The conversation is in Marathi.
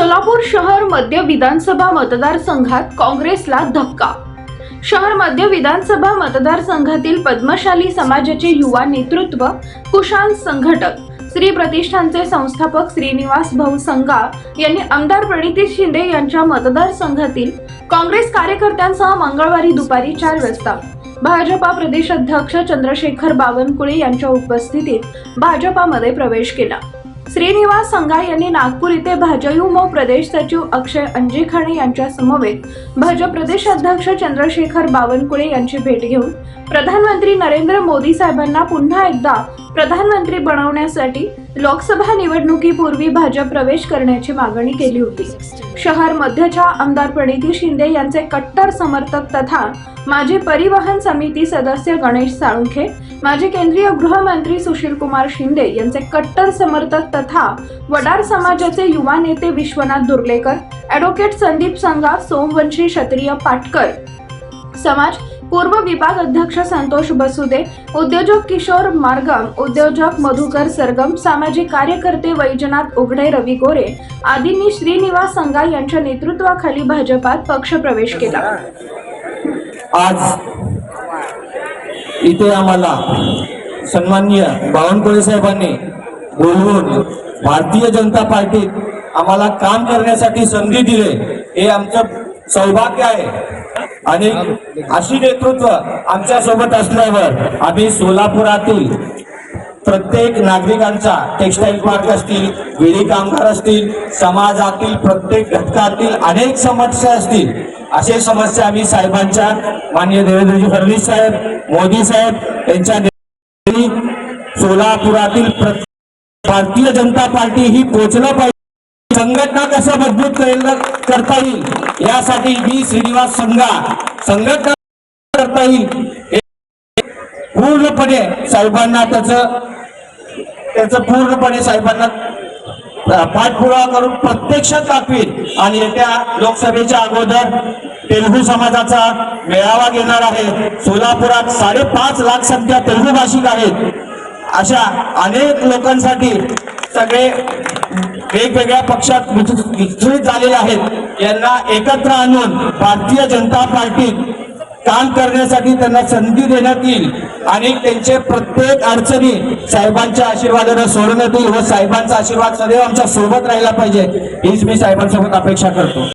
सोलापूर शहर मध्य विधानसभा मतदारसंघात काँग्रेसला धक्का। शहर मध्य विधानसभा मतदारसंघातील पद्मशाली समाजाचे युवा नेतृत्व, कुशाल संघटक, श्री प्रतिष्ठानचे संस्थापक श्रीनिवास भाऊ संगा यांनी आमदार प्रणिती शिंदे यांच्या मतदारसंघातील काँग्रेस कार्यकर्त्यांसह मंगळवारी दुपारी 4 वाजता भाजपा प्रदेश अध्यक्ष चंद्रशेखर बावनकुळे यांच्या उपस्थितीत भाजपामध्ये प्रवेश केला। श्रीनिवास संगा यांनी नागपूर येथे भाजयुमो प्रदेश सचिव अक्षय अंजिखाणे यांच्या समवेत भाजप प्रदेश अध्यक्ष चंद्रशेखर बावनकुळे यांची भेट घेऊन प्रधानमंत्री नरेंद्र मोदी साहेबांना पुन्हा एकदा प्रधानमंत्री बनवण्यासाठी लोकसभा निवडणुकीपूर्वी भाजप प्रवेश करण्याची मागणी केली होती। शहर मध्यच्या आमदार प्रणिती शिंदे यांचे कट्टर समर्थक तथा माजी परिवहन समिती सदस्य गणेश साळुंखे, माजी केंद्रीय गृहमंत्री सुशील कुमार शिंदे यांचे कट्टर समर्थक तथा वडार समाजाचे युवा नेते विश्वनाथ दुर्लेकर, ॲडव्होकेट संदीप संगा, सोमवंशी क्षत्रिय पाटकर समाज पूर्व विभाग अध्यक्ष संतोष बसुदे, उद्योजक किशोर मार्गम, उद्योजक मधुकर सरगम, सामाजिक कार्यकर्ते वैजनाथ उघडे, रवी गोरे आदींनी श्रीनिवास संगा यांच्या नेतृत्वाखाली भाजपात पक्षप्रवेश केला। आज इथे आम्हाला सन्माननीय बावनकुळे साहेबांनी बोलवून भारतीय जनता पार्टीत आम्हाला काम करण्यासाठी संधी दिली, हे आमचं सौभाग्य आहे। आणि अशी नेतृत्व आमच्या सोबत असल्यावर आम्ही सोलापुरातील प्रत्येक नागरिकांचा, टेक्सटाईल पार्क असतील, विडी कामगार असतील, समाजातील प्रत्येक घटकातील अनेक समस्या असतील, असे समस्या आम्ही साहेबांच्या, माननीय देवेंद्रजी फडणवीस साहेब, मोदी साहेब यांच्या सोलापुरातील भारतीय जनता पार्टी ही पोहोचलं पाहिजे, संघटना कसं मजबूत करता येईल यासाठी मी श्रीनिवास संघा संघटना करता येईल पूर्णपणे साहेबांना त्याचं पूर्णपणे साहेबांना पाठपुरावा करून प्रत्यक्षात दाखवेल। आणि येत्या लोकसभेच्या अगोदर तेलुगू समाजाचा मेळावा घेणार आहे। सोलापुरात 5.5 लाख संख्या तेलुगू भाषिक आहेत। अशा अनेक लोकांसाठी सगळे वेगवेगळ्या पक्षात विचलित झालेले आहेत, यांना एकत्र आणून भारतीय जनता पार्टीत काम करण्यासाठी त्यांना संधी देण्यात येईल आणि त्यांचे प्रत्येक अडचणी साहेबांच्या आशीर्वादाने सोडवण्यात येईल व साहेबांचा आशीर्वाद सदैव आमच्या सोबत राहिला पाहिजे हीच मी साहेबांसोबत अपेक्षा करतो।